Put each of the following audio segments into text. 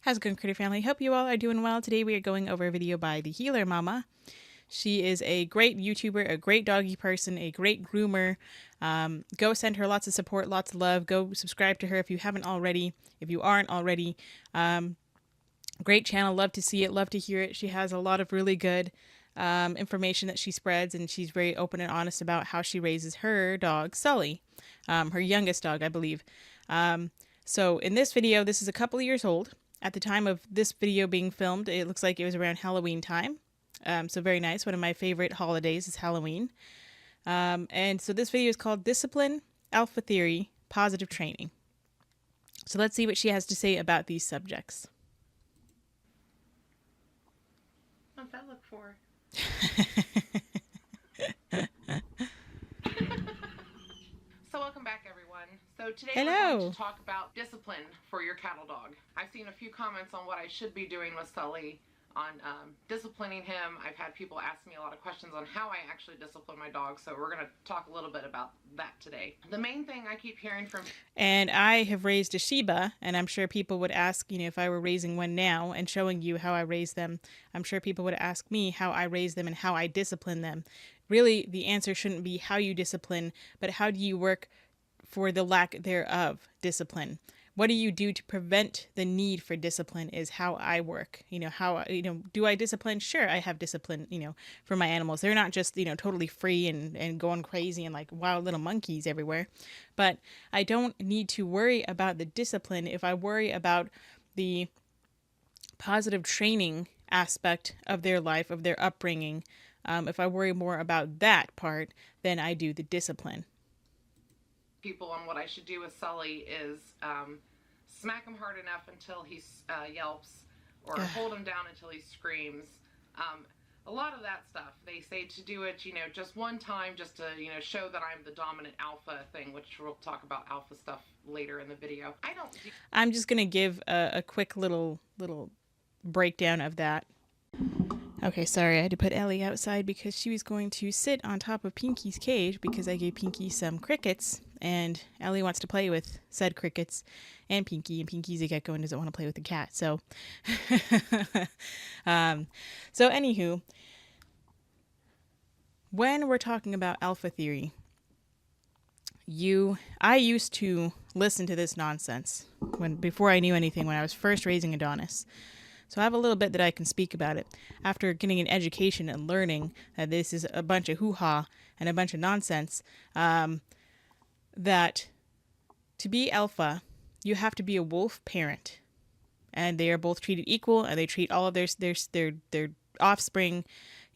How's it going, Critter Family? Hope you all are doing well. Today we are going over a video by the Healer Mama. She is a great YouTuber, a great doggy person, a great groomer. Go send her lots of support, lots of love. Go subscribe to her if you haven't already. If you aren't already, great channel. Love to see it. Love to hear it. She has a lot of really good information that she spreads, and she's very open and honest about how she raises her dog, Sully, her youngest dog, I believe. So in this video, this is a couple of years old. At the time of this video being filmed, it looks like it was around Halloween time. So very nice. One of my favorite holidays is Halloween. And so this video is called Discipline, Alpha Theory, Positive Training. So let's see what she has to say about these subjects. What's that look for? So welcome back, everyone. So today we're going to talk about discipline for your cattle dog. I've seen a few comments on what I should be doing with Sully on disciplining him. I've had people ask me a lot of questions on how I actually discipline my dog, so we're going to talk a little bit about that today. The main thing I keep hearing from... And I have raised a Shiba, and I'm sure people would ask, if I were raising one now and showing you how I raise them, I'm sure people would ask me how I raise them and how I discipline them. Really, the answer shouldn't be how you discipline, but how do you work for the lack thereof discipline. What do you do to prevent the need for discipline is how I work. Do I discipline? Sure, I have discipline, for my animals. They're not just, totally free and going crazy and like wild little monkeys everywhere. But I don't need to worry about the discipline if I worry about the positive training aspect of their life, of their upbringing. If I worry more about that part than I do the discipline. People on what I should do with Sully is smack him hard enough until he yelps, or hold him down until he screams. A lot of that stuff, they say to do it, just one time, just to, show that I'm the dominant alpha thing, which we'll talk about alpha stuff later in the video. I'm just going to give a quick little breakdown of that. Okay, sorry, I had to put Ellie outside because she was going to sit on top of Pinky's cage because I gave Pinky some crickets, and Ellie wants to play with said crickets and Pinky's a gecko and doesn't want to play with the cat, so... So anywho, when we're talking about alpha theory, I used to listen to this nonsense before I knew anything, when I was first raising Adonis. So I have a little bit that I can speak about it. After getting an education and learning that this is a bunch of hoo-ha and a bunch of nonsense, that to be alpha, you have to be a wolf parent. And they are both treated equal, and they treat all of their offspring,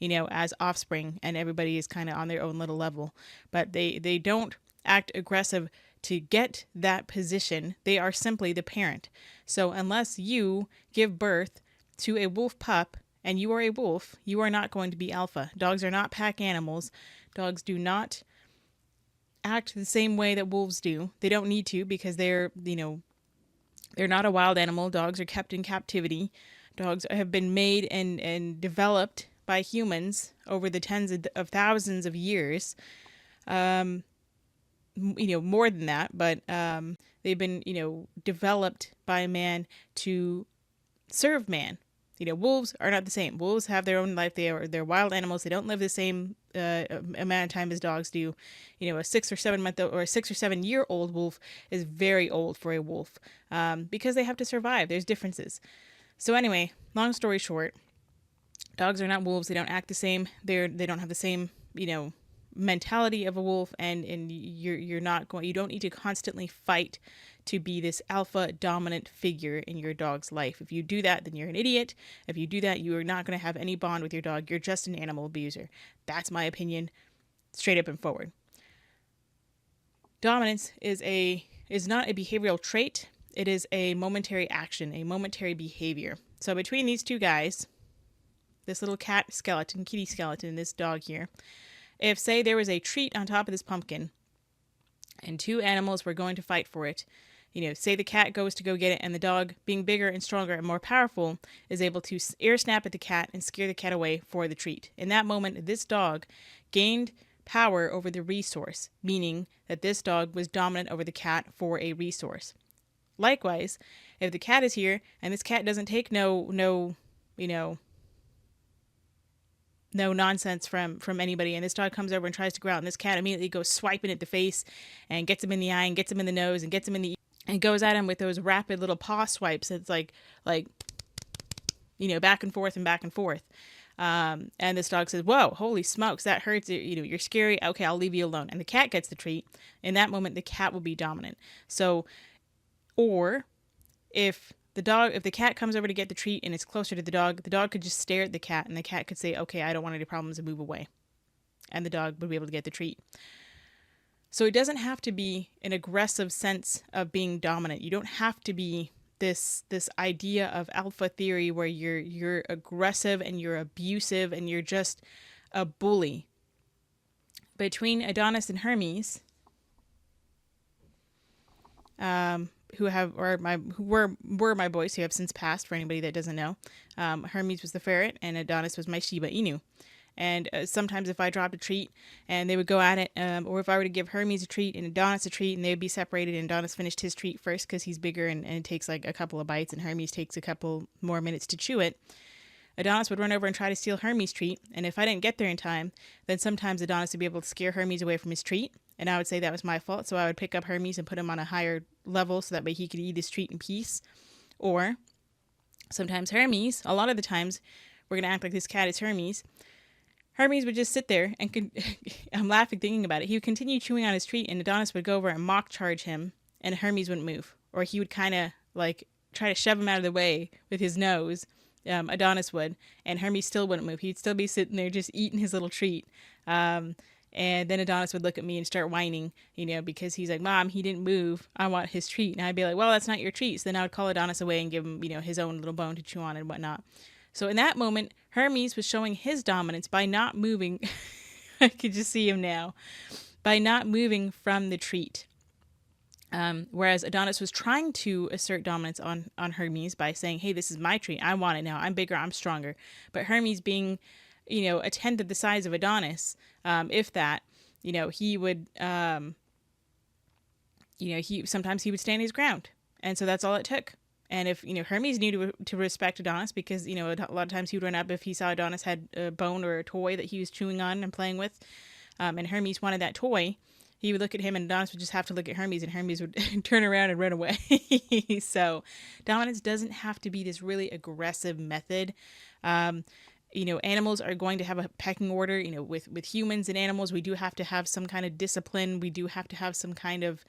as offspring, and everybody is kind of on their own little level. But they don't act aggressive to get that position. They are simply the parent. So unless you give birth to a wolf pup and you are a wolf, you are not going to be alpha. Dogs are not pack animals. Dogs do not act the same way that wolves do. They don't need to, because they're not a wild animal. Dogs are kept in captivity. Dogs have been made and developed by humans over the tens of thousands of years. More than that, but they've been, developed by man to serve man. Wolves are not the same. Wolves have their own life. They're wild animals. They don't live the same amount of time as dogs do. A 6 or 7 month or a 6 or 7 year old wolf is very old for a wolf, because they have to survive. There's differences. So anyway, long story short, dogs are not wolves. They don't act the same. They don't have the same, mentality of a wolf, and you don't need to constantly fight to be this alpha dominant figure in your dog's life. If you do that, then you're an idiot. If you do that, you are not going to have any bond with your dog. You're just an animal abuser. That's my opinion, straight up and forward. Dominance is not a behavioral trait. It is a momentary action, a momentary behavior. So between these two guys, this little kitty skeleton, this dog here, if, say, there was a treat on top of this pumpkin and two animals were going to fight for it, say the cat goes to go get it, and the dog, being bigger and stronger and more powerful, is able to ear snap at the cat and scare the cat away for the treat. In that moment, this dog gained power over the resource, meaning that this dog was dominant over the cat for a resource. Likewise, if the cat is here and this cat doesn't take no nonsense from anybody, and this dog comes over and tries to growl, and this cat immediately goes swiping at the face and gets him in the eye and gets him in the nose and gets him in the ear and goes at him with those rapid little paw swipes. It's like back and forth and back and forth. And this dog says, whoa, holy smokes, that hurts. You're scary. Okay, I'll leave you alone. And the cat gets the treat. In that moment, the cat will be dominant. So, or if the cat comes over to get the treat and it's closer to the dog could just stare at the cat and the cat could say, okay, I don't want any problems, and move away. And the dog would be able to get the treat. So it doesn't have to be an aggressive sense of being dominant. You don't have to be this idea of alpha theory where you're aggressive and you're abusive and you're just a bully. Between Adonis and Hermes, who were my boys, who have since passed, for anybody that doesn't know. Hermes was the ferret and Adonis was my Shiba Inu. And sometimes if I dropped a treat and they would go at it, or if I were to give Hermes a treat and Adonis a treat and they would be separated and Adonis finished his treat first because he's bigger and it takes like a couple of bites and Hermes takes a couple more minutes to chew it, Adonis would run over and try to steal Hermes' treat. And if I didn't get there in time, then sometimes Adonis would be able to scare Hermes away from his treat. And I would say that was my fault. So I would pick up Hermes and put him on a higher level so that way he could eat his treat in peace. Or sometimes Hermes, a lot of the times, we're going to act like this cat is Hermes. Hermes would just sit there and I'm laughing thinking about it. He would continue chewing on his treat and Adonis would go over and mock charge him and Hermes wouldn't move. Or he would kind of like try to shove him out of the way with his nose. Adonis would, and Hermes still wouldn't move. He'd still be sitting there just eating his little treat. And then Adonis would look at me and start whining, because he's like, Mom, he didn't move. I want his treat. And I'd be like, well, that's not your treat. So then I would call Adonis away and give him, his own little bone to chew on and whatnot. So in that moment, Hermes was showing his dominance by not moving. I could just see him now. By not moving from the treat. Whereas Adonis was trying to assert dominance on Hermes by saying, hey, this is my treat. I want it now. I'm bigger. I'm stronger. But Hermes being, a tenth of the size of Adonis, if that, he would, sometimes he would stand his ground. And so that's all it took. And if, Hermes knew to respect Adonis because, a lot of times he would run up if he saw Adonis had a bone or a toy that he was chewing on and playing with, and Hermes wanted that toy, he would look at him and Adonis would just have to look at Hermes and Hermes would turn around and run away. So dominance doesn't have to be this really aggressive method. Animals are going to have a pecking order, with humans and animals, we do have to have some kind of discipline. We do have to have some kind of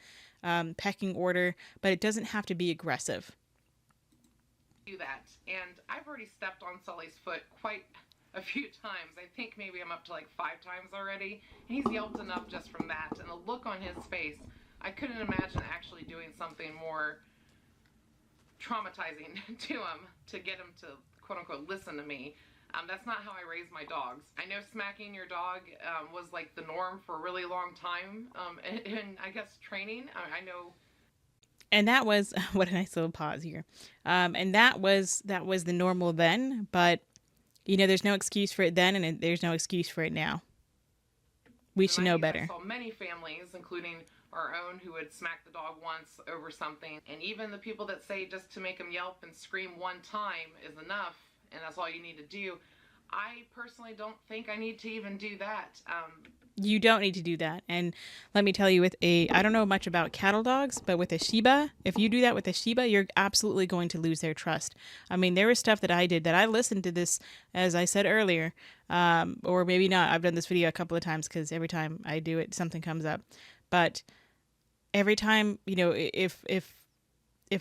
pecking order, but it doesn't have to be aggressive. Do that. And I've already stepped on Sully's foot quite a few times. I think maybe I'm up to like 5 times already. And he's yelped enough just from that. And the look on his face, I couldn't imagine actually doing something more traumatizing to him to get him to quote unquote listen to me. That's not how I raise my dogs. I know smacking your dog was like the norm for a really long time. And I guess training, I know. And that was, what a nice little pause here. And that was the normal then, but there's no excuse for it then, and there's no excuse for it now. We should know better. I saw many families, including our own, who would smack the dog once over something. And even the people that say just to make them yelp and scream one time is enough, and that's all you need to do. I personally don't think I need to even do that. You don't need to do that. And let me tell you, I don't know much about cattle dogs, but with a Shiba, if you do that with a Shiba, you're absolutely going to lose their trust. I mean, there was stuff that I did that I listened to this, as I said earlier, or maybe not. I've done this video a couple of times because every time I do it, something comes up. But every time, if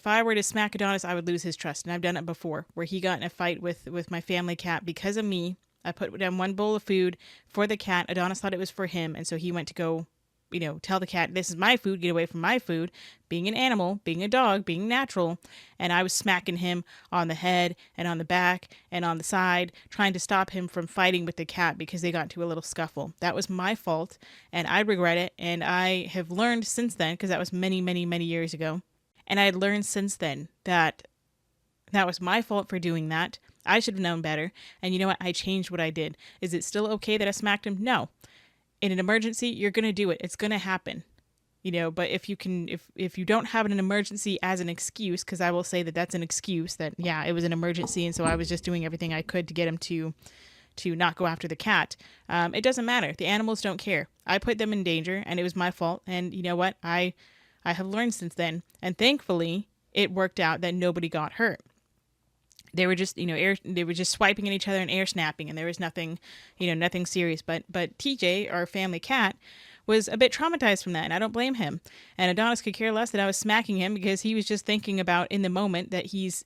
I were to smack Adonis, I would lose his trust. And I've done it before, where he got in a fight with my family cat because of me. I put down one bowl of food for the cat. Adonis thought it was for him. And so he went to go, tell the cat, this is my food, get away from my food. Being an animal, being a dog, being natural. And I was smacking him on the head and on the back and on the side, trying to stop him from fighting with the cat because they got into a little scuffle. That was my fault. And I regret it. And I have learned since then, because that was many, many, many years ago. And I had learned since then that was my fault for doing that. I should have known better. And you know what? I changed what I did. Is it still okay that I smacked him? No. In an emergency, you're going to do it. It's going to happen. But if you don't have an emergency as an excuse, because I will say that that's an excuse, that yeah, it was an emergency, and so I was just doing everything I could to get him to not go after the cat. It doesn't matter. The animals don't care. I put them in danger, and it was my fault. And you know what? I have learned since then, and thankfully, it worked out that nobody got hurt. They were just, they were just swiping at each other and air snapping, and there was nothing, nothing serious. But TJ, our family cat, was a bit traumatized from that, and I don't blame him. And Adonis could care less that I was smacking him, because he was just thinking about in the moment that he's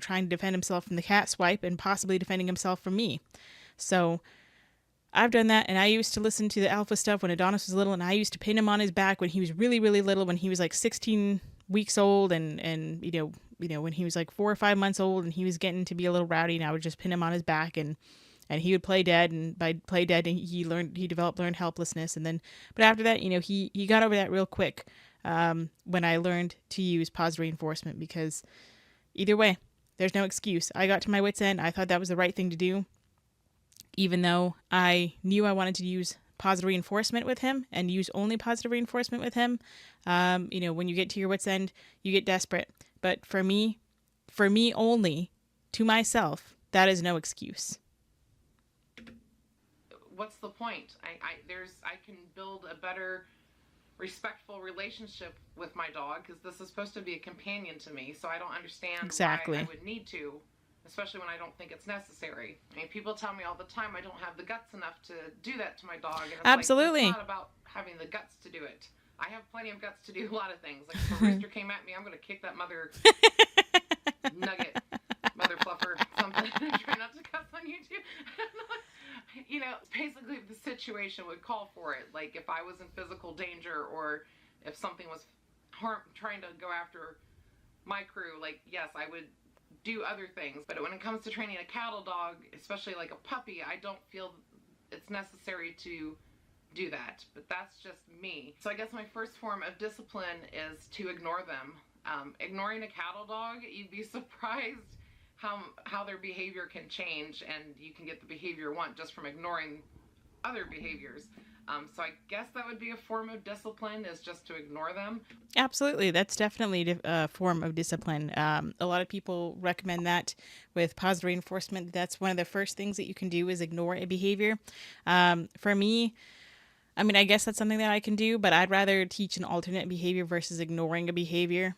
trying to defend himself from the cat swipe and possibly defending himself from me. So I've done that, and I used to listen to the alpha stuff when Adonis was little, and I used to pin him on his back when he was really, really little, when he was like 16 weeks old, and when he was like 4 or 5 months old, and he was getting to be a little rowdy, and I would just pin him on his back, and he would play dead, and by play dead, he developed learned helplessness, and then, but after that, he got over that real quick, when I learned to use positive reinforcement, because either way, there's no excuse. I got to my wit's end. I thought that was the right thing to do, even though I knew I wanted to use positive reinforcement with him and use only positive reinforcement with him. When you get to your wit's end, you get desperate. But for me only, to myself, that is no excuse. What's the point? I can build a better, respectful relationship with my dog, because this is supposed to be a companion to me. So I don't understand exactly why I would need to, especially when I don't think it's necessary. I mean, people tell me all the time I don't have the guts enough to do that to my dog. And it's absolutely. Like, it's not about having the guts to do it. I have plenty of guts to do a lot of things. Like if a rooster came at me, I'm going to kick that mother nugget, mother fluffer, something. Try not to cuss on YouTube. Basically the situation would call for it. Like if I was in physical danger, or if something was trying to go after my crew, like yes, I would do other things. But when it comes to training a cattle dog, especially like a puppy, I don't feel it's necessary to do that. But that's just me. So I guess my first form of discipline is to ignore them. Ignoring a cattle dog, you'd be surprised how their behavior can change, and you can get the behavior you want just from ignoring other behaviors. So I guess that would be a form of discipline, is just to ignore them. Absolutely. That's definitely a form of discipline. A lot of people recommend that with positive reinforcement. That's one of the first things that you can do, is ignore a behavior. For me, I mean, I guess that's something that I can do, but I'd rather teach an alternate behavior versus ignoring a behavior.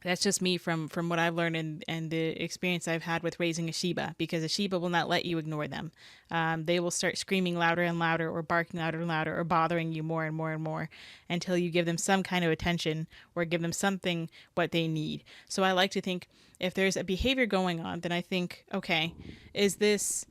That's just me from what I've learned and the experience I've had with raising a Shiba, because a Shiba will not let you ignore them. They will start screaming louder and louder, or barking louder and louder, or bothering you more and more and more, until you give them some kind of attention, or give them something what they need. So I like to think, if there's a behavior going on, then I think, okay, is this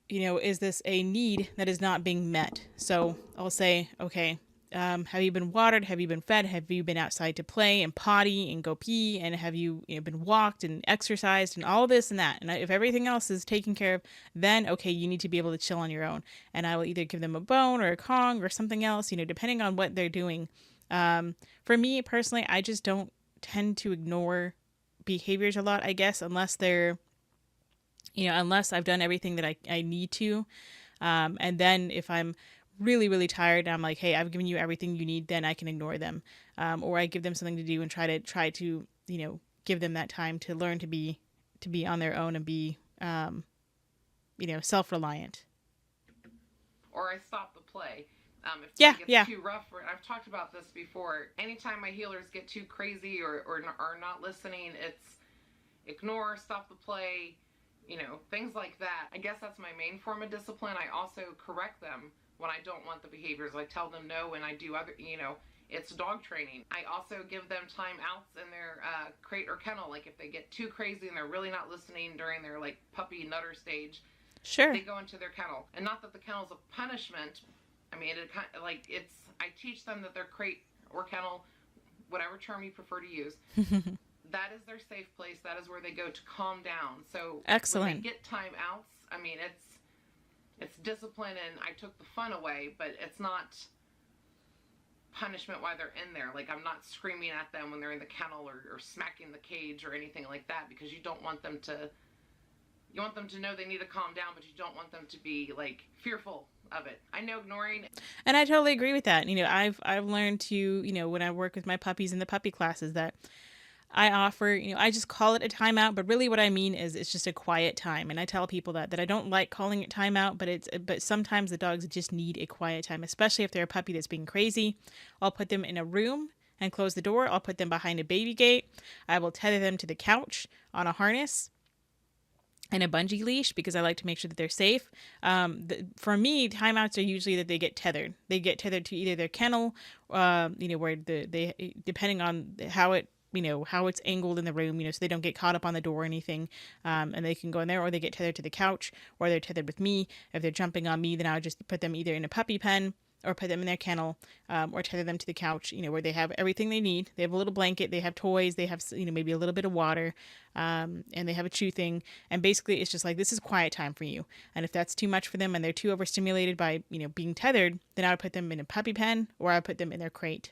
a need that is not being met? So I'll say, okay, have you been watered? Have you been fed? Have you been outside to play and potty and go pee? And have you, been walked and exercised and all this and that? And if everything else is taken care of, then okay, you need to be able to chill on your own. And I will either give them a bone or a Kong or something else, depending on what they're doing. For me personally, I just don't tend to ignore behaviors a lot, I guess, unless they're, unless I've done everything that I need to. And then if I'm really, really tired, I'm like, hey, I've given you everything you need, then I can ignore them. Or I give them something to do and try to, give them that time to learn to be on their own and be, self-reliant. Or I stop the play. If it gets too rough, I've talked about this before. Anytime my healers get too crazy or are not listening, it's ignore, stop the play, things like that. I guess that's my main form of discipline. I also correct them when I don't want the behaviors. I tell them no when I do other, it's dog training. I also give them time outs in their crate or kennel. Like if they get too crazy and they're really not listening during their like puppy nutter stage, sure, they go into their kennel. And not that the kennel's a punishment. I mean, I teach them that their crate or kennel, whatever term you prefer to use, that is their safe place. That is where they go to calm down. So excellent. When they get time outs, I mean, it's discipline, and I took the fun away, but it's not punishment while they're in there. Like I'm not screaming at them when they're in the kennel or smacking the cage or anything like that, because you don't want them to. You want them to know they need to calm down, but you don't want them to be like fearful of it. I know ignoring. And I totally agree with that. I've learned to, when I work with my puppies in the puppy classes, that I offer, I just call it a timeout, but really what I mean is it's just a quiet time. And I tell people that I don't like calling it timeout, but sometimes the dogs just need a quiet time, especially if they're a puppy that's being crazy. I'll put them in a room and close the door. I'll put them behind a baby gate. I will tether them to the couch on a harness and a bungee leash because I like to make sure that they're safe. For me, timeouts are usually that they get tethered. They get tethered to either their kennel, where they depending on how it's angled in the room, so they don't get caught up on the door or anything, and they can go in there, or they get tethered to the couch, or they're tethered with me. If they're jumping on me, then I would just put them either in a puppy pen or put them in their kennel, or tether them to the couch, where they have everything they need. They have a little blanket, they have toys, they have, maybe a little bit of water, and they have a chew thing. And basically it's just like, this is quiet time for you. And if that's too much for them and they're too overstimulated by, being tethered, then I would put them in a puppy pen, or I would put them in their crate.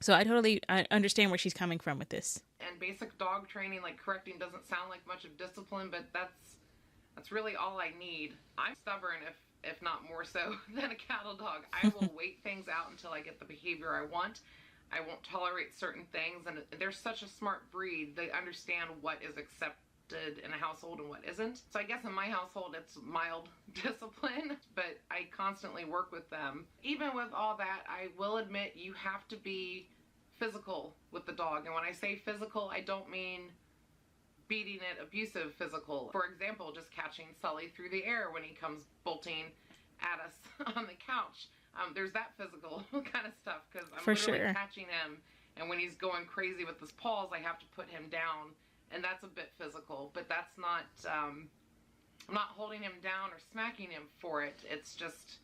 So I understand where she's coming from with this. And basic dog training, like correcting, doesn't sound like much of discipline, but that's really all I need. I'm stubborn, if not more so than a cattle dog. I will wait things out until I get the behavior I want. I won't tolerate certain things, and they're such a smart breed. They understand what is accepted in a household and what isn't. So I guess in my household it's mild discipline, but I constantly work with them. Even with all that, I will admit you have to be physical with the dog. And when I say physical, I don't mean beating it, abusive physical. For example, just catching Sully through the air when he comes bolting at us on the couch. There's that physical kind of stuff, because I'm literally catching him, and when he's going crazy with his paws, I have to put him down, and that's a bit physical. But that's not, I'm not holding him down or smacking him for it. It's just,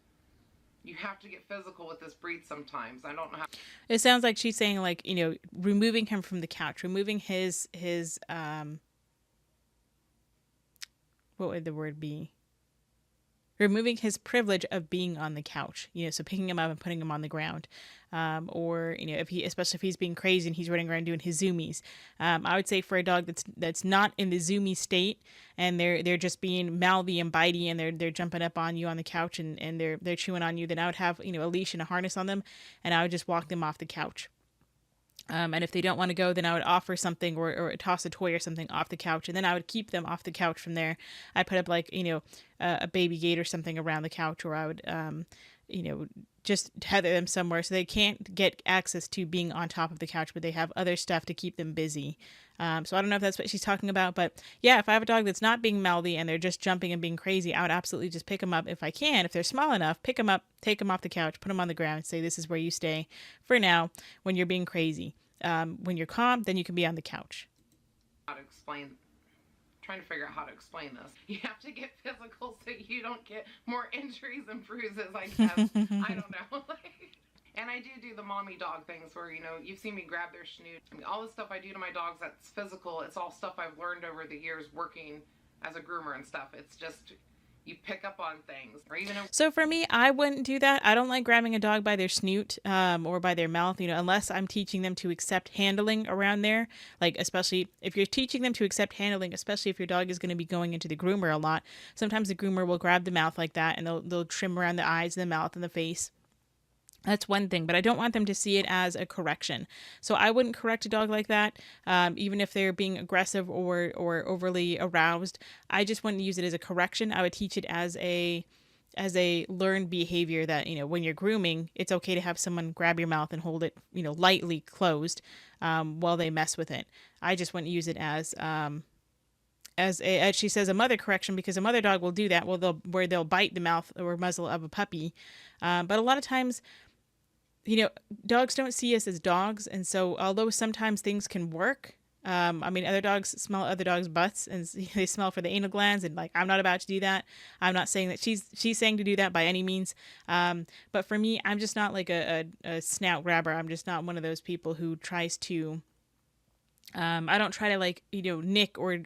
you have to get physical with this breed sometimes. I don't know how. It sounds like she's saying, like, removing him from the couch, removing his what would the word be? Removing his privilege of being on the couch, so picking him up and putting him on the ground. Or, especially if he's being crazy and he's running around doing his zoomies. I would say for a dog that's not in the zoomy state, and they're just being mouthy and bitey, and they're jumping up on you on the couch, and they're chewing on you, then I would have, a leash and a harness on them, and I would just walk them off the couch. And if they don't want to go, then I would offer something, or toss a toy or something off the couch. And then I would keep them off the couch from there. I'd put up a baby gate or something around the couch, or I would, just tether them somewhere so they can't get access to being on top of the couch, but they have other stuff to keep them busy. So I don't know if that's what she's talking about, but yeah, if I have a dog that's not being mouthy and they're just jumping and being crazy, I would absolutely just pick them up if I can. If they're small enough, pick them up, take them off the couch, put them on the ground, and say, this is where you stay for now when you're being crazy. When you're calm, then you can be on the couch. How to explain, trying to figure out how to explain this. You have to get physical so you don't get more injuries and bruises, I guess. I don't know. And I do the mommy dog things where, you've seen me grab their snoot. I mean, all the stuff I do to my dogs that's physical, it's all stuff I've learned over the years working as a groomer and stuff. It's just, you pick up on things. Or even so for me, I wouldn't do that. I don't like grabbing a dog by their snoot, or by their mouth, unless I'm teaching them to accept handling around there. Like, especially if you're teaching them to accept handling, especially if your dog is going to be going into the groomer a lot. Sometimes the groomer will grab the mouth like that, and they'll trim around the eyes and the mouth and the face. That's one thing, but I don't want them to see it as a correction. So I wouldn't correct a dog like that, even if they're being aggressive or overly aroused. I just wouldn't use it as a correction. I would teach it as a learned behavior that, when you're grooming, it's okay to have someone grab your mouth and hold it, lightly closed, while they mess with it. I just wouldn't use it as she says, a mother correction, because a mother dog will do that. Well, they'll bite the mouth or muzzle of a puppy. But a lot of times, dogs don't see us as dogs. And so although sometimes things can work, other dogs smell other dogs' butts, and they smell for the anal glands, and I'm not about to do that. I'm not saying that she's saying to do that by any means. But for me, I'm just not like a snout grabber. I'm just not one of those people who tries to, I don't try to nick or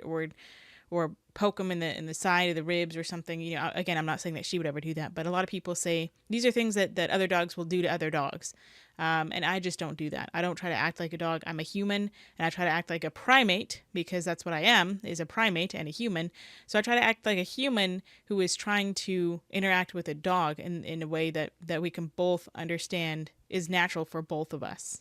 or poke him in the side of the ribs or something. Again, I'm not saying that she would ever do that, but a lot of people say these are things that other dogs will do to other dogs. And I just don't do that. I don't try to act like a dog. I'm a human, and I try to act like a primate, because that's what I am, is a primate and a human. So I try to act like a human who is trying to interact with a dog in a way that we can both understand is natural for both of us.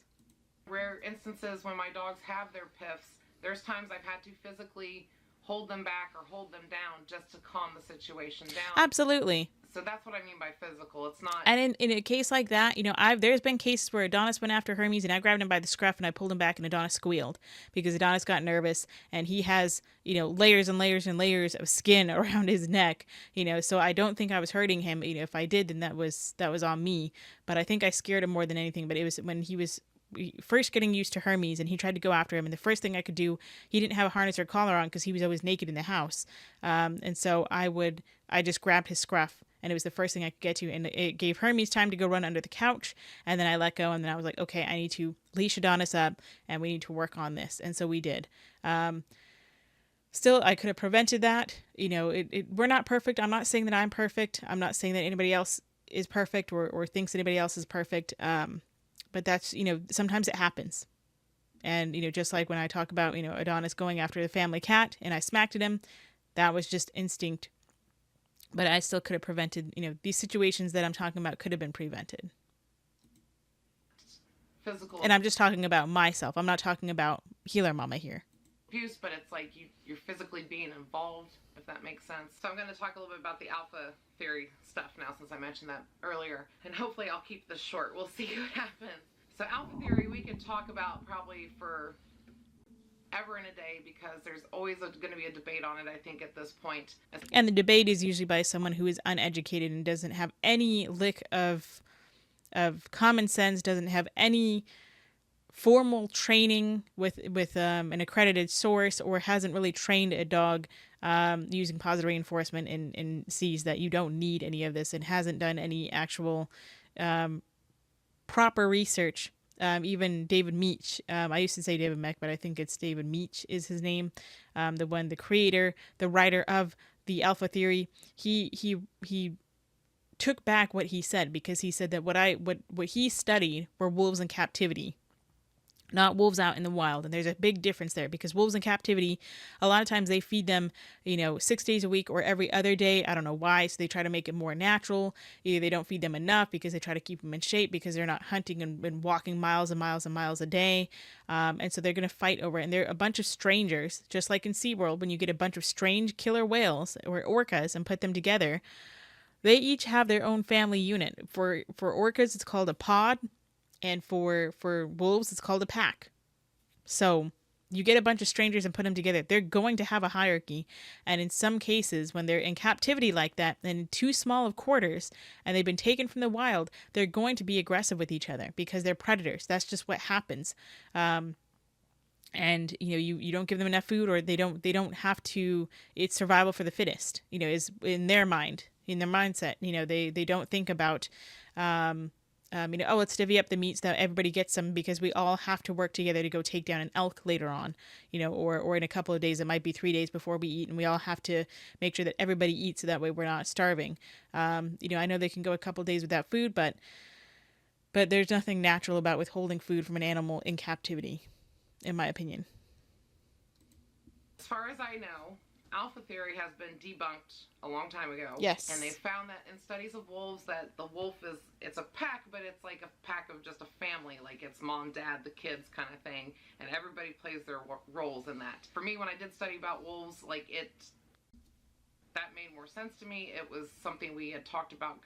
Rare instances when my dogs have their piffs, there's times I've had to physically hold them back or hold them down just to calm the situation down. Absolutely. So that's what I mean by physical. It's not. And in a case like that, there's been cases where Adonis went after Hermes, and I grabbed him by the scruff and I pulled him back, and Adonis squealed because Adonis got nervous, and he has, layers and layers and layers of skin around his neck, so I don't think I was hurting him. If I did, then that was on me. But I think I scared him more than anything. But it was when he was first getting used to Hermes, and he tried to go after him, and the first thing I could do, he didn't have a harness or collar on because he was always naked in the house, and so I just grabbed his scruff, and it was the first thing I could get to, and it gave Hermes time to go run under the couch, and then I let go, and then I was like, okay, I need to leash Adonis up, and we need to work on this, and so we did. Still, I could have prevented that. We're not perfect. I'm not saying that I'm perfect. I'm not saying that anybody else is perfect or thinks anybody else is perfect. But that's, sometimes it happens. And, just like when I talk about, Adonis going after the family cat and I smacked at him, that was just instinct. But I still could have prevented, these situations that I'm talking about could have been prevented. Physical. And I'm just talking about myself. I'm not talking about Healer Mama here. Abuse, but it's like you're physically being involved, if that makes sense. So I'm going to talk a little bit about the alpha theory stuff now, since I mentioned that earlier, and hopefully I'll keep this short. We'll see what happens. So alpha theory we could talk about probably for ever in a day, because there's always going to be a debate on it, I think, at this point. And the debate is usually by someone who is uneducated and doesn't have any lick of common sense, doesn't have any formal training with an accredited source, or hasn't really trained a dog using positive reinforcement, and sees that you don't need any of this, and hasn't done any actual proper research. Even David Meech, I used to say David Meck, but I think it's David Meech is his name. The creator, the writer of the alpha theory, he took back what he said, because he said that what he studied were wolves in captivity, not wolves out in the wild. And there's a big difference there, because wolves in captivity, a lot of times they feed them, 6 days a week or every other day. I don't know why. So they try to make it more natural. Either they don't feed them enough because they try to keep them in shape, because they're not hunting and walking miles and miles and miles a day. And so they're going to fight over it. And they're a bunch of strangers, just like in SeaWorld, when you get a bunch of strange killer whales or orcas and put them together, they each have their own family unit. For orcas, it's called a pod. And for wolves, it's called a pack. So you get a bunch of strangers and put them together. They're going to have a hierarchy. And in some cases, when they're in captivity like that, and in too small of quarters, and they've been taken from the wild, they're going to be aggressive with each other, because they're predators. That's just what happens. And you don't give them enough food, or they don't have to. It's survival for the fittest. Is in their mind, in their mindset. They don't think about. Let's divvy up the meats that everybody gets some, because we all have to work together to go take down an elk later on, or in a couple of days. It might be 3 days before we eat, and we all have to make sure that everybody eats, so that way we're not starving. I know they can go a couple of days without food, but there's nothing natural about withholding food from an animal in captivity, in my opinion. As far as I know, alpha theory has been debunked a long time ago. Yes. And they found that in studies of wolves, that the wolf it's a pack, but it's like a pack of just a family, like it's mom, dad, the kids kind of thing, and everybody plays their roles in that. For me, when I did study about wolves, that made more sense to me. It was something we had talked about,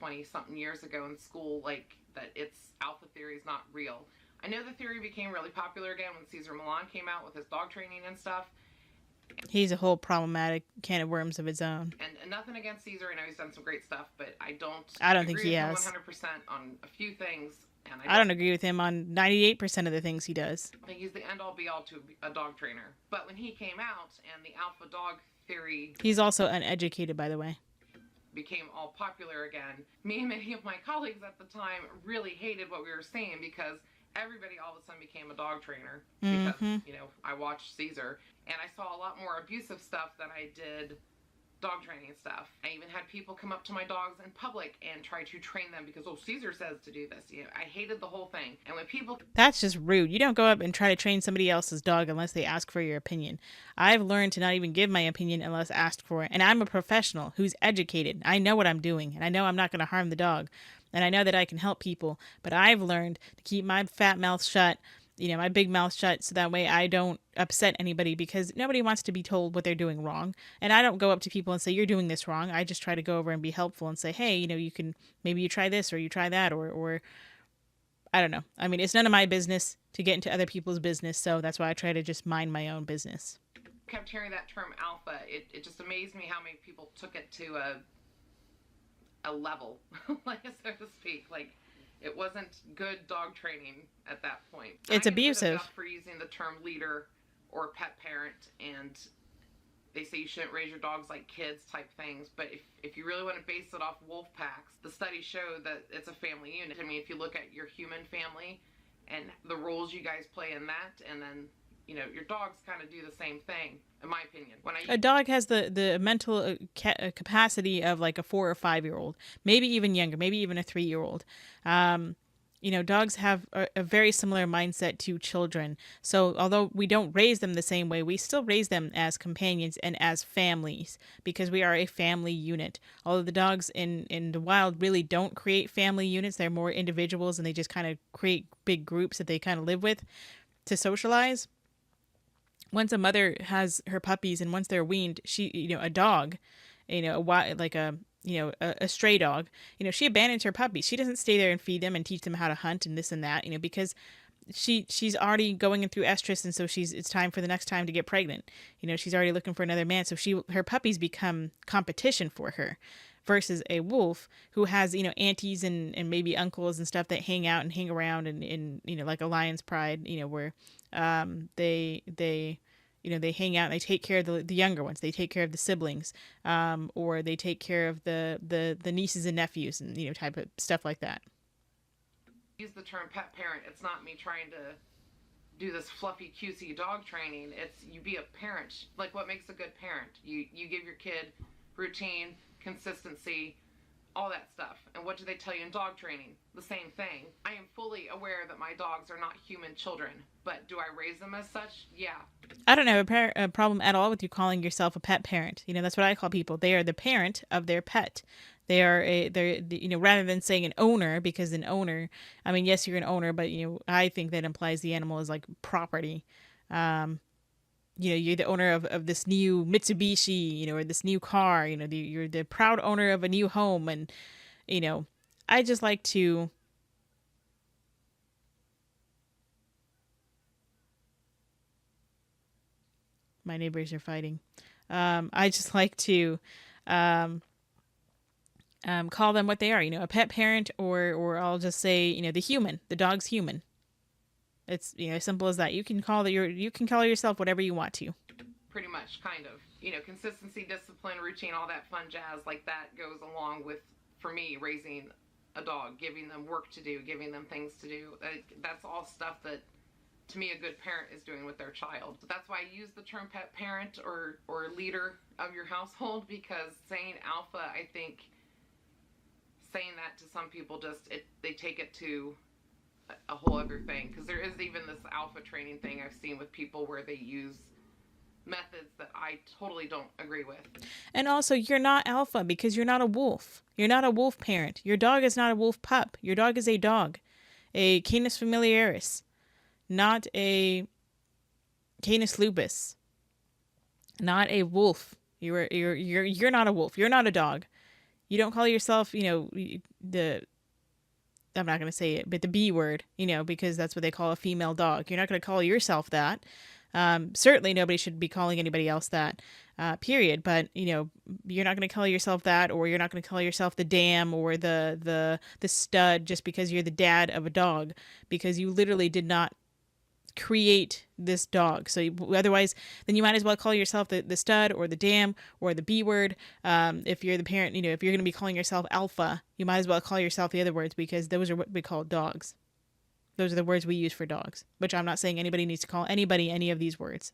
20-something years ago in school, that alpha theory is not real. I know the theory became really popular again when Cesar Millan came out with his dog training and stuff. He's a whole problematic can of worms of his own. And nothing against Cesar. I know he's done some great stuff, but I don't think he has 100% on a few things. And I don't agree with him on 98% of the things he does. I think he's the end-all be-all to a dog trainer. But when he came out and the alpha dog theory... He's also uneducated, by the way. ...became all popular again, me and many of my colleagues at the time really hated what we were saying, because everybody all of a sudden became a dog trainer because, Mm-hmm. I watched Caesar and I saw a lot more abusive stuff than I did dog training stuff. I even had people come up to my dogs in public and try to train them because, oh, Caesar says to do this. I hated the whole thing. And when people That's just rude. You don't go up and try to train somebody else's dog unless they ask for your opinion. I've learned to not even give my opinion unless asked for it. And I'm a professional who's educated. I know what I'm doing, and I know I'm not going to harm the dog. And I know that I can help people. But I've learned to keep my fat mouth shut, my big mouth shut, so that way I don't upset anybody, because nobody wants to be told what they're doing wrong. And I don't go up to people and say, you're doing this wrong. I just try to go over and be helpful and say, hey, you can, maybe you try this or you try that, or I don't know. I mean, it's none of my business to get into other people's business, so that's why I try to just mind my own business. kept hearing that term alpha, it just amazed me how many people took it to a level, like, so to speak. Like, it wasn't good dog training at that point. It's abusive. For using the term leader or pet parent, and they say you shouldn't raise your dogs like kids type things, but if you really want to base it off wolf packs, the studies show that it's a family unit. I mean, if you look at your human family and the roles you guys play in that, and then your dogs kind of do the same thing, in my opinion. A dog has the mental capacity of like a 4 or 5-year-old, maybe even younger, maybe even a 3-year-old. Dogs have a very similar mindset to children. So although we don't raise them the same way, we still raise them as companions and as families, because we are a family unit. Although the dogs in the wild really don't create family units, they're more individuals, and they just kind of create big groups that they kind of live with to socialize. Once a mother has her puppies and once they're weaned, a dog, like a stray dog, she abandons her puppies. She doesn't stay there and feed them and teach them how to hunt and this and that, because she's already going through estrus, and so it's time for the next time to get pregnant. She's already looking for another man, so her puppies become competition for her. Versus a wolf who has, aunties and maybe uncles and stuff that hang out and hang around, and like a lion's pride, where they hang out and they take care of the younger ones. They take care of the siblings, or they take care of the nieces and nephews, and type of stuff like that. Use the term pet parent. It's not me trying to do this fluffy cutesy dog training. It's you be a parent. Like, what makes a good parent? You give your kid routine, consistency, all that stuff. And what do they tell you in dog training? The same thing. I am fully aware that my dogs are not human children, but do I raise them as such? Yeah. I don't have a problem at all with you calling yourself a pet parent. That's what I call people. They are the parent of their pet. They're rather than saying an owner, because an owner, I mean, yes, you're an owner, but I think that implies the animal is like property. You're the owner of this new Mitsubishi, or this new car, you're the proud owner of a new home. And, I just like to, my neighbors are fighting. I just like to, call them what they are, a pet parent, or I'll just say, the dog's human. It's as simple as that. You can call yourself whatever you want to. Pretty much, kind of. Consistency, discipline, routine, all that fun jazz like that goes along with, for me, raising a dog, giving them work to do, giving them things to do. That's all stuff that, to me, a good parent is doing with their child. That's why I use the term pet parent or leader of your household, because saying alpha, I think, saying that to some people they take it to a whole other thing, because there is even this alpha training thing I've seen with people where they use methods that I totally don't agree with. And also, you're not alpha because you're not a wolf. You're not a wolf parent. Your dog is not a wolf pup. Your dog is a dog, a Canis familiaris, not a Canis lupus, not a wolf. You're not a wolf. You're not a dog. You don't call yourself, I'm not going to say it, but the B word, because that's what they call a female dog. You're not going to call yourself that. Certainly nobody should be calling anybody else that, period. But, you're not going to call yourself that, or you're not going to call yourself the dam or the stud just because you're the dad of a dog, because you literally did not create this dog. So otherwise, then you might as well call yourself the stud or the dam or the B word. If you're the parent, if you're going to be calling yourself alpha, you might as well call yourself the other words, because those are what we call dogs. Those are the words we use for dogs, which I'm not saying anybody needs to call anybody any of these words.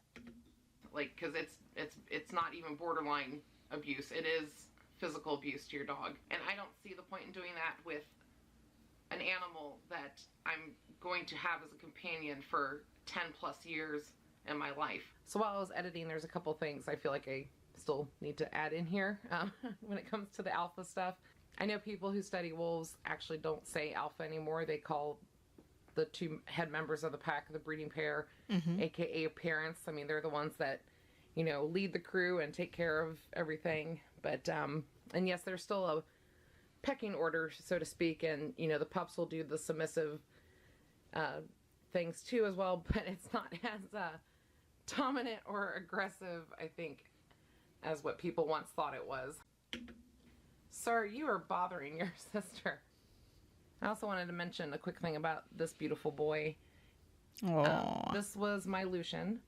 Like, because it's not even borderline abuse. It is physical abuse to your dog. And I don't see the point in doing that with an animal that I'm going to have as a companion for 10 plus years in my life. So while I was editing, there's a couple things I feel like I still need to add in here when it comes to the alpha stuff. I know people who study wolves actually don't say alpha anymore. They call the two head members of the pack the breeding pair, aka parents. I mean, they're the ones that, you know, lead the crew and take care of everything. But and yes, there's still a pecking order, so to speak, and you know, the pups will do the submissive things too as well, but it's not as dominant or aggressive, I think, as what people once thought it was. Sir, you are bothering your sister. I also wanted to mention a quick thing about this beautiful boy. This was my Lucian,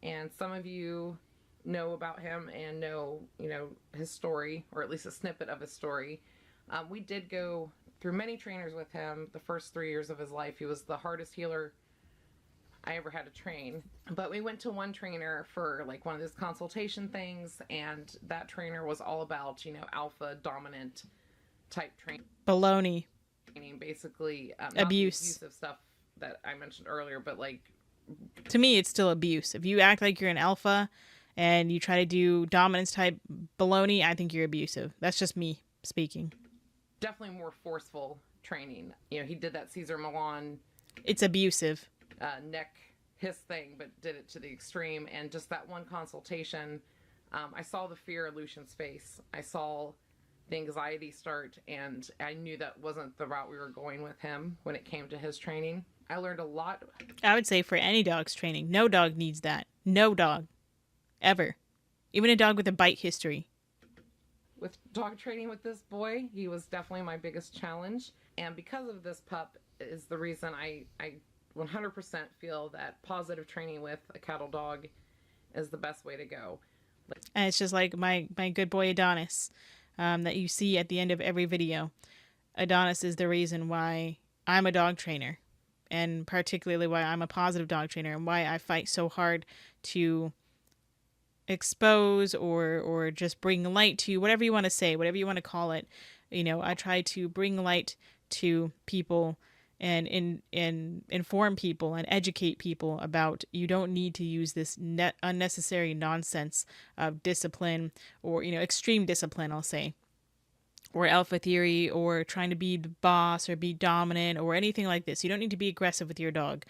and some of you know about him and know, you know, his story, or at least a snippet of his story. We did go through many trainers with him the first 3 years of his life. He was the hardest healer I ever had to train. But we went to one trainer for like one of his consultation things, and that trainer was all about, you know, alpha dominant type training. Baloney. Basically, abuse. Abusive stuff that I mentioned earlier, but like, to me, it's still abuse. If you act like you're an alpha and you try to do dominance type baloney, I think you're abusive. That's just me speaking. Definitely more forceful training. You know, he did that Cesar Millan. It's abusive. Neck hiss thing, but did it to the extreme. And just that one consultation, I saw the fear in Lucian's face. I saw the anxiety start, and I knew that wasn't the route we were going with him when it came to his training. I learned a lot. I would say for any dog's training, no dog needs that. No dog. Ever. Even a dog with a bite history. With dog training with this boy, he was definitely my biggest challenge. And because of this pup is the reason I 100% feel that positive training with a cattle dog is the best way to go. And it's just like my good boy Adonis that you see at the end of every video. Adonis is the reason why I'm a dog trainer, and particularly why I'm a positive dog trainer, and why I fight so hard to expose or just bring light to, whatever you want to say, whatever you want to call it. You know, I try to bring light to people and inform people and educate people about, you don't need to use this unnecessary nonsense of discipline, or, you know, extreme discipline, I'll say, or alpha theory, or trying to be the boss or be dominant or anything like this. You don't need to be aggressive with your dog.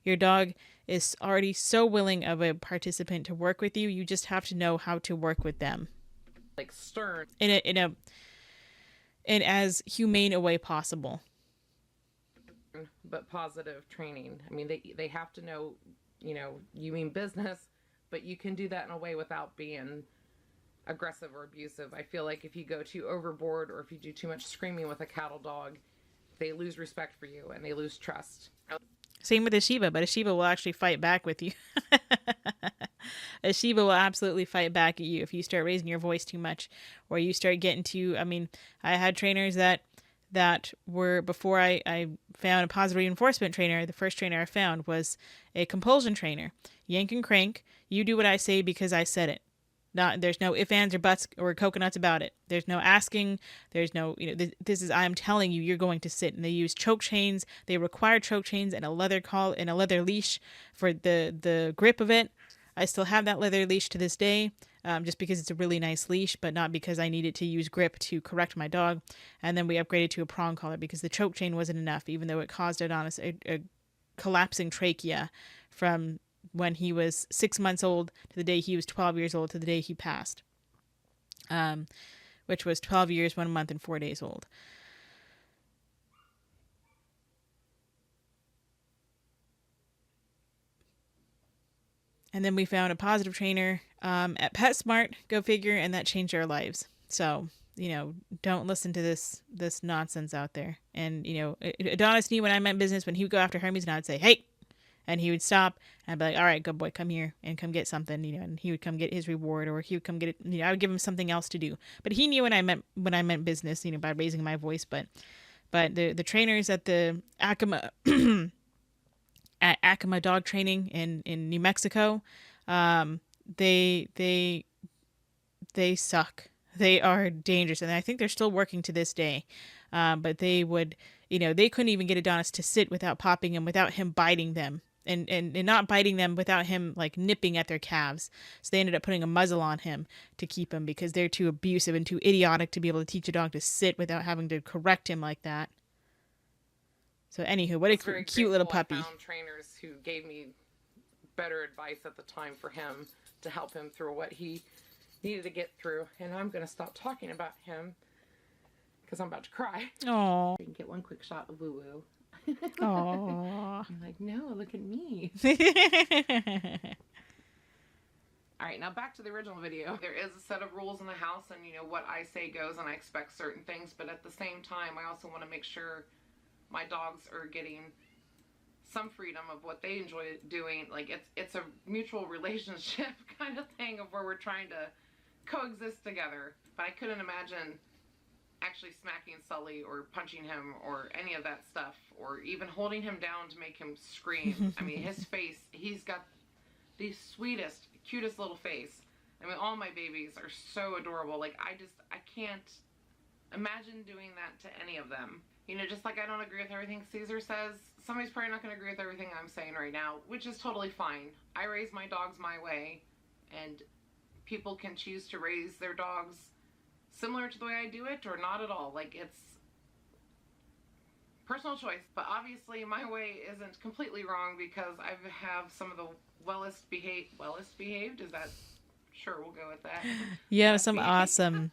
Your dog is already so willing of a participant to work with you. You just have to know how to work with them. Like stern. In as humane a way possible. But positive training. I mean, they have to know, you know, you mean business, but you can do that in a way without being aggressive or abusive. I feel like if you go too overboard, or if you do too much screaming with a cattle dog, they lose respect for you and they lose trust. Same with a Shiba, but a Shiba will actually fight back with you. A Shiba will absolutely fight back at you if you start raising your voice too much, or you start getting to, I mean, I had trainers that were, before I found a positive reinforcement trainer, the first trainer I found was a compulsion trainer. Yank and crank. You do what I say because I said it. There's no ifs, ands, or buts, or coconuts about it. There's no asking. There's no, you know, this is, I'm telling you, you're going to sit. And they use choke chains. They require choke chains and a leather collar and a leather leash for the grip of it. I still have that leather leash to this day, just because it's a really nice leash, but not because I needed to use grip to correct my dog. And then we upgraded to a prong collar because the choke chain wasn't enough, even though it caused Adonis a collapsing trachea from when he was 6 months old to the day he was 12 years old to the day he passed, which was 12 years, 1 month, and 4 days old. And then we found a positive trainer at PetSmart, go figure, and that changed our lives. So, you know, don't listen to this nonsense out there. And, you know, Adonis knew when I meant business, when he would go after Hermes, and I would say, hey, and he would stop, and I'd be like, all right, good boy, come here and come get something, you know, and he would come get his reward, or he would come get it, you know, I would give him something else to do. But he knew when I meant business, you know, by raising my voice. But the trainers at the Acoma at Acoma Dog Training in New Mexico. Um, they suck. They are dangerous, and I think they're still working to this day. But they would, they couldn't even get Adonis to sit without popping him, without him biting them, and not biting them without him like nipping at their calves. So they ended up putting a muzzle on him to keep him because they're too abusive and too idiotic to be able to teach a dog to sit without having to correct him like that. So anywho, what a cute little puppy. I found trainers who gave me better advice at the time for him to help him through what he needed to get through. And I'm going to stop talking about him because I'm about to cry. Aww. You can get one quick shot of Woo Woo. Aww. I'm like, no, look at me. All right, now back to the original video. There is a set of rules in the house, and what I say goes, and I expect certain things, but at the same time, I also want to make sure my dogs are getting some freedom of what they enjoy doing. Like it's a mutual relationship kind of thing of where we're trying to coexist together. But I couldn't imagine actually smacking Sully or punching him or any of that stuff, or even holding him down to make him scream. I mean, his face, he's got the sweetest, cutest little face. I mean, all my babies are so adorable. Like, I can't imagine doing that to any of them. Just like I don't agree with everything Caesar says, somebody's probably not going to agree with everything I'm saying right now, which is totally fine. I raise my dogs my way, and people can choose to raise their dogs similar to the way I do it or not at all. Like, it's personal choice. But obviously my way isn't completely wrong because I have some of the wellest behaved, is that, sure, we'll go with that. Yeah, some awesome.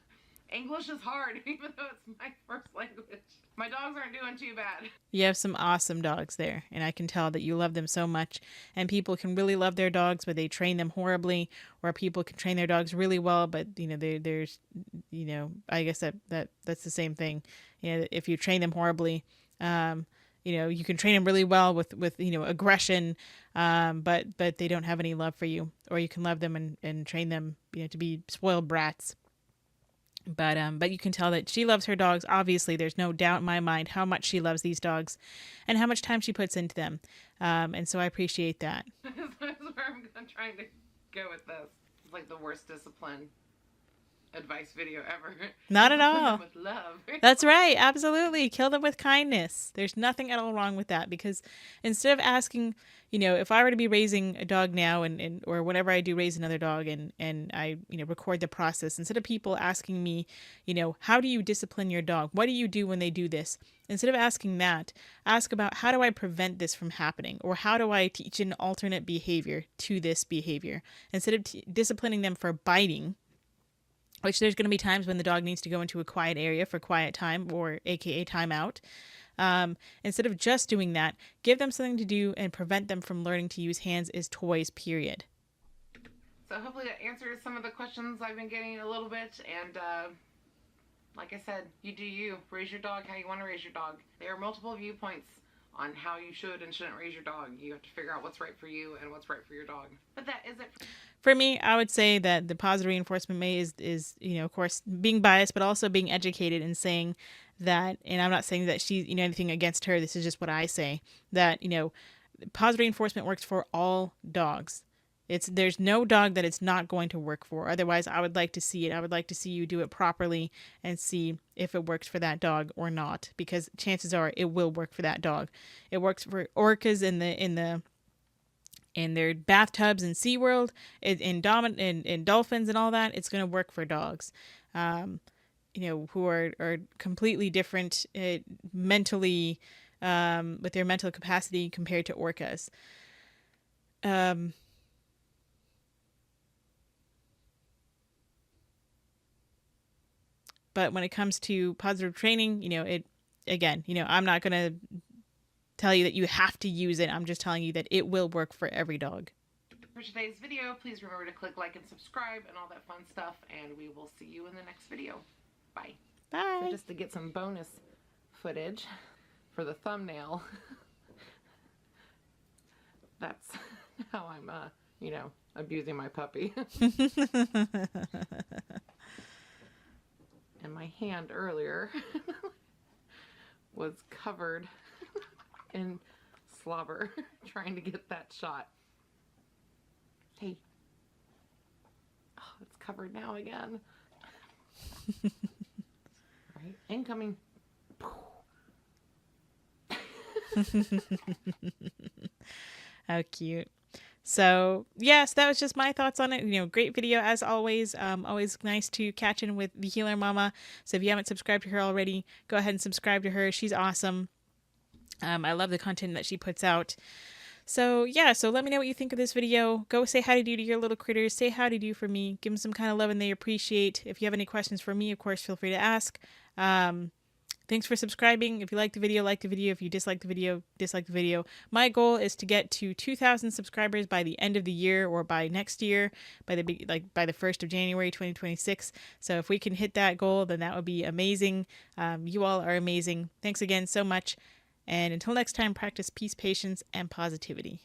English is hard, even though it's my first language. My dogs aren't doing too bad. You have some awesome dogs there, and I can tell that you love them so much. And people can really love their dogs, but they train them horribly, or people can train their dogs really well, but there's I guess that's the same thing. If you train them horribly, you can train them really well with aggression, but they don't have any love for you, or you can love them and train them to be spoiled brats. But you can tell that she loves her dogs. Obviously, there's no doubt in my mind how much she loves these dogs and how much time she puts into them. And so I appreciate that. That's where I'm trying to go with this. It's like the worst discipline advice video ever. Not at all. With love. That's right. Absolutely. Kill them with kindness. There's nothing at all wrong with that, because instead of asking, if I were to be raising a dog now or whenever I do raise another dog and I, record the process, instead of people asking me, how do you discipline your dog? What do you do when they do this? Instead of asking that, ask about how do I prevent this from happening? Or how do I teach an alternate behavior to this behavior? Instead of disciplining them for biting, which there's going to be times when the dog needs to go into a quiet area for quiet time, or AKA timeout. Instead of just doing that, give them something to do and prevent them from learning to use hands as toys, period. So hopefully that answers some of the questions I've been getting a little bit. And like I said, you do you. Raise your dog how you want to raise your dog. There are multiple viewpoints on how you should and shouldn't raise your dog. You have to figure out what's right for you and what's right for your dog. But that is it. For me, I would say that the positive reinforcement is of course, being biased, but also being educated and saying that, and I'm not saying that she's, anything against her. This is just what I say, that, positive reinforcement works for all dogs. There's no dog that it's not going to work for. Otherwise, I would like to see it. I would like to see you do it properly and see if it works for that dog or not, because chances are it will work for that dog. It works for orcas in their bathtubs in SeaWorld, in dolphins and all that. It's going to work for dogs, who are completely different mentally, with their mental capacity compared to orcas. But when it comes to positive training, I'm not going to tell you that you have to use it. I'm just telling you that it will work for every dog. For today's video, please remember to click like and subscribe and all that fun stuff, and we will see you in the next video. Bye. Bye. So just to get some bonus footage for the thumbnail, that's how I'm, abusing my puppy. And my hand earlier was covered in slobber trying to get that shot. Hey. Oh, it's covered now again. Right, incoming. How cute. So yes, that was just my thoughts on it. Great video as always. Always nice to catch in with the Healer Mama. So if you haven't subscribed to her already, go ahead and subscribe to her. She's awesome. I love the content that she puts out. So yeah, so let me know what you think of this video. Go say hi to your little critters. Say hi to for me. Give them some kind of love and they appreciate. If you have any questions for me, of course, feel free to ask. Thanks for subscribing. If you like the video, like the video. If you dislike the video, dislike the video. My goal is to get to 2,000 subscribers by the end of the year or by next year, by the 1st of January 2026. So if we can hit that goal, then that would be amazing. You all are amazing. Thanks again so much. And until next time, practice peace, patience, and positivity.